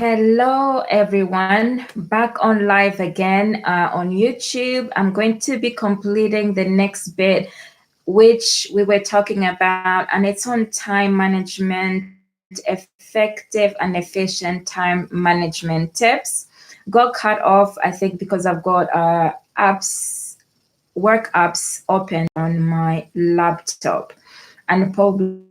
Hello, everyone. Back on live again on YouTube. I'm going to be completing the next bit, which we were talking about, and it's on time management, effective and efficient time management tips. Got cut off, I think, because I've got work apps open on my laptop, and probably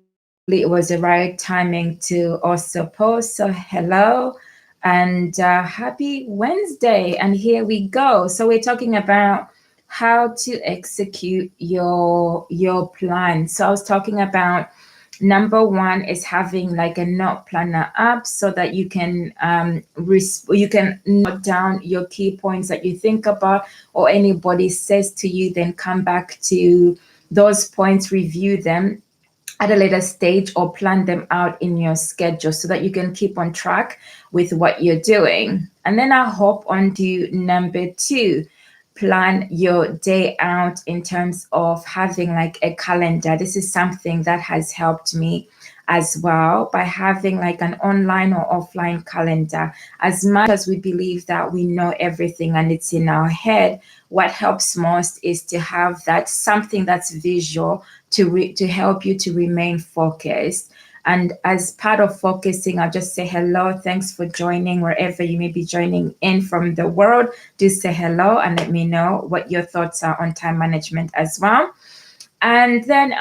it was the right timing to also post. So hello and happy Wednesday, and here we go. So we're talking about how to execute your plan. So I was talking about number one is having like a note planner app so that you can you can note down your key points that you think about, or anybody says to you, then come back to those points, review them at a later stage, or plan them out in your schedule so that you can keep on track with what you're doing. And then I'll hop on to number two, plan your day out in terms of having like a calendar. This is something that has helped me as well, by having like an online or offline calendar. As much as we believe that we know everything and it's in our head, what helps most is to have that something that's visual to help you to remain focused. And as part of focusing, I'll just say hello. Thanks for joining wherever you may be joining in from the world. Do say hello and let me know what your thoughts are on time management as well. And then,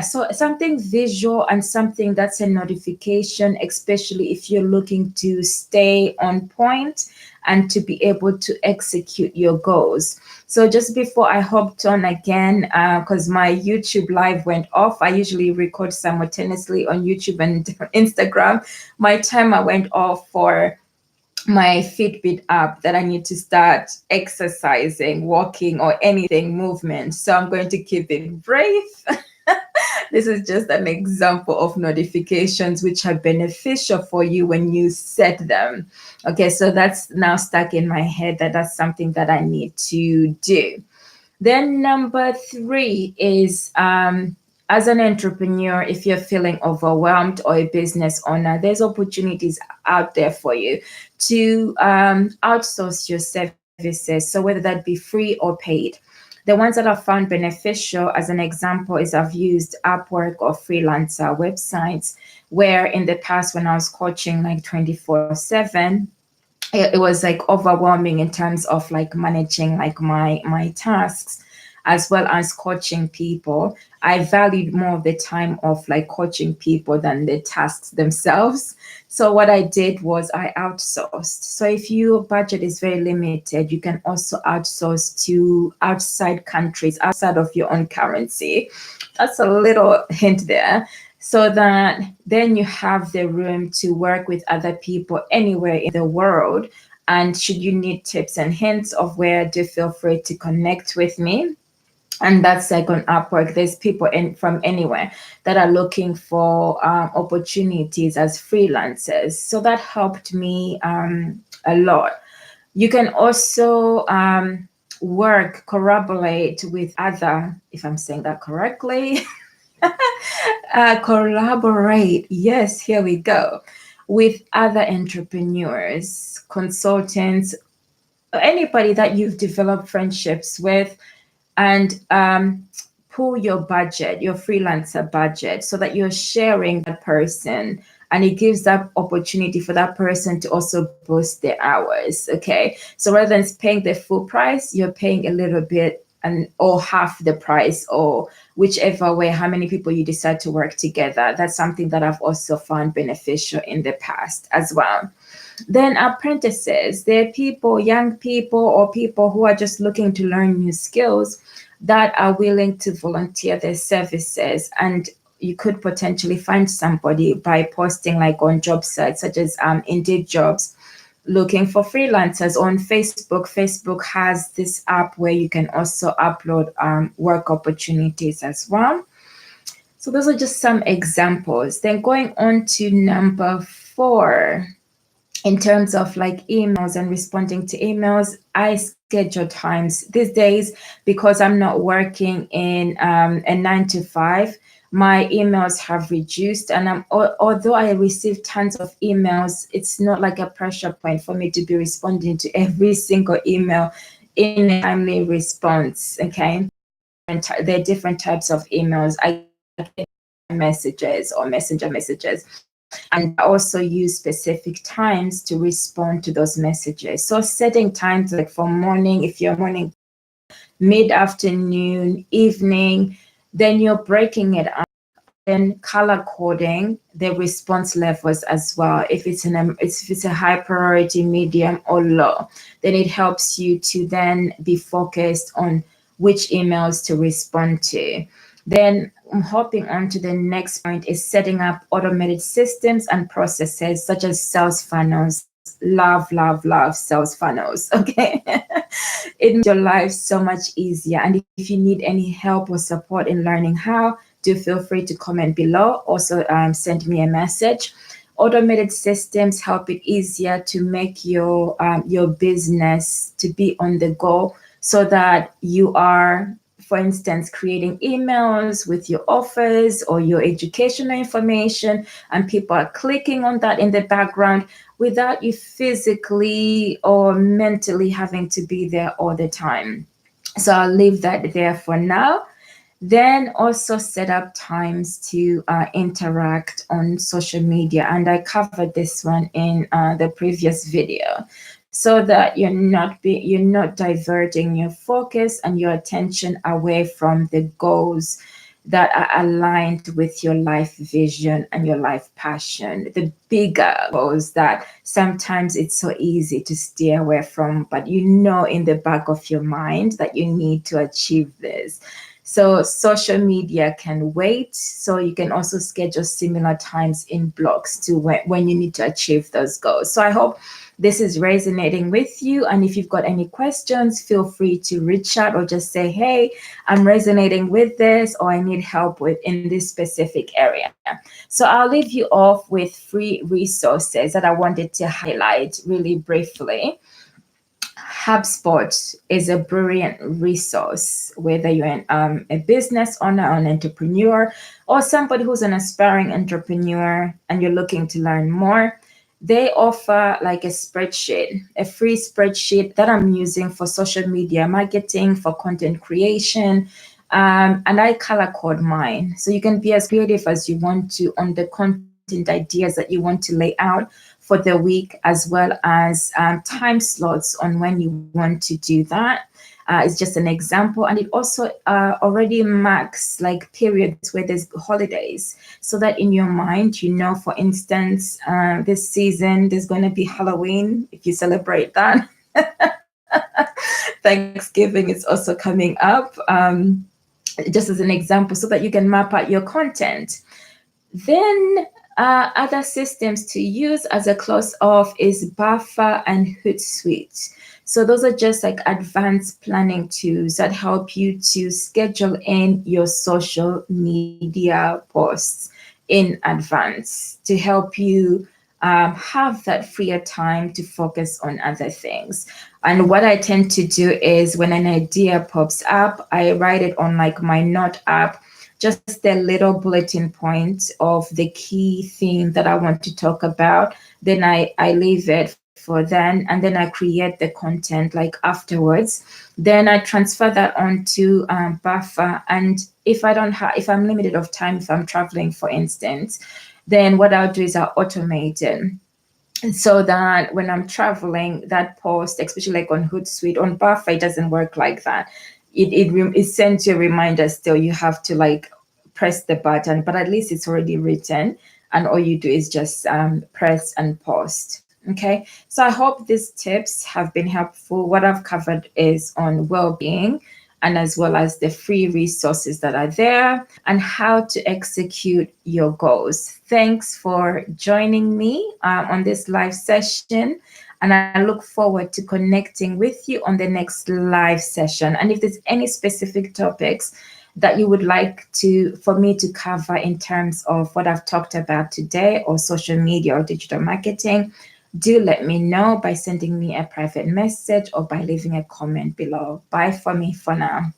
so something visual and something that's a notification, especially if you're looking to stay on point and to be able to execute your goals. So just before I hopped on again, because my YouTube live went off, I usually record simultaneously on YouTube and Instagram. My timer went off for my Fitbit app that I need to start exercising, walking, or anything movement. So I'm going to keep it brief. This is just an example of notifications which are beneficial for you when you set them. Okay, so that's now stuck in my head that that's something that I need to do. Then number three is as an entrepreneur, if you're feeling overwhelmed, or a business owner, there's opportunities out there for you to outsource your services. So whether that be free or paid. The ones that I've found beneficial, as an example, is I've used Upwork or freelancer websites, where in the past when I was coaching like 24/7, it was like overwhelming in terms of like managing like my tasks as well as coaching people. I valued more of the time of like coaching people than the tasks themselves. So what I did was I outsourced. So if your budget is very limited, you can also outsource to outside countries, outside of your own currency. That's a little hint there. So that then you have the room to work with other people anywhere in the world. And should you need tips and hints of where, do feel free to connect with me. And that's like on Upwork. There's people from anywhere that are looking for opportunities as freelancers. So that helped me a lot. You can also collaborate with other, if I'm saying that correctly, collaborate. Yes, here we go. With other entrepreneurs, consultants, anybody that you've developed friendships with, and pull your budget, your freelancer budget, so that you're sharing that person, and it gives that opportunity for that person to also boost their hours. Okay, so rather than paying the full price, you're paying a little bit or half the price, or whichever way, how many people you decide to work together. That's something that I've also found beneficial in the past as well. Then apprentices, they're people, young people, or people who are just looking to learn new skills that are willing to volunteer their services. And you could potentially find somebody by posting like on job sites such as Indeed Jobs, looking for freelancers. On Facebook. Facebook has this app where you can also upload work opportunities as well. So those are just some examples. Then going on to number four, in terms of like emails and responding to emails, I schedule times these days because I'm not working in a 9 to 5. my emails have reduced, and although I receive tons of emails, it's not like a pressure point for me to be responding to every single email in a timely response. Okay, there are different types of emails. I get messages or messenger messages, and I also use specific times to respond to those messages. So setting times like for morning, if you're morning, mid-afternoon, evening, then you're breaking it up. Then color coding the response levels as well. If it's a high priority, medium, or low, then it helps you to then be focused on which emails to respond to. Then hopping on to the next point is setting up automated systems and processes such as sales funnels. Love sales funnels. Okay. It makes your life so much easier. And if you need any help or support in learning how, do feel free to comment below. Also, send me a message. Automated systems help it easier to make your business to be on the go, so that you are, for instance, creating emails with your offers or your educational information, and people are clicking on that in the background without you physically or mentally having to be there all the time. So I'll leave that there for now. Then also set up times to interact on social media. And I covered this one in the previous video, so that you're not diverting your focus and your attention away from the goals that are aligned with your life vision and your life passion, the bigger goals that sometimes it's so easy to steer away from, but in the back of your mind that you need to achieve this. So social media can wait. So you can also schedule similar times in blocks to when you need to achieve those goals. So I hope this is resonating with you. And if you've got any questions, feel free to reach out or just say, hey, I'm resonating with this, or I need help in this specific area. So I'll leave you off with free resources that I wanted to highlight really briefly. HubSpot is a brilliant resource, whether you're a business owner, an entrepreneur, or somebody who's an aspiring entrepreneur and you're looking to learn more. They offer like a free spreadsheet that I'm using for social media marketing, for content creation. And I color code mine. So you can be as creative as you want to on the content ideas that you want to lay out for the week, as well as time slots on when you want to do that. It's just an example. And it also already marks like periods where there's holidays, so that in your mind, for instance, this season, there's going to be Halloween, if you celebrate that. Thanksgiving is also coming up, just as an example, so that you can map out your content. Then other systems to use as a close off is Buffer and HootSuite. So those are just like advanced planning tools that help you to schedule in your social media posts in advance to help you have that freer time to focus on other things. And what I tend to do is when an idea pops up, I write it on like my Note app, just a little bulletin point of the key theme that I want to talk about. Then I leave it for then, and then I create the content like afterwards. Then I transfer that onto Buffer. And if I'm limited of time, if I'm traveling, for instance, then what I'll do is I'll automate it, so that when I'm traveling, that post, especially like on HootSuite, on Buffer, it doesn't work like that. It sends you a reminder still. You have to like press the button, but at least it's already written, and all you do is just press and post. Okay, so I hope these tips have been helpful. What I've covered is on well-being, and as well as the free resources that are there and how to execute your goals. Thanks for joining me on this live session. And I look forward to connecting with you on the next live session. And if there's any specific topics that you would like for me to cover in terms of what I've talked about today, or social media or digital marketing, do let me know by sending me a private message or by leaving a comment below. Bye for me for now.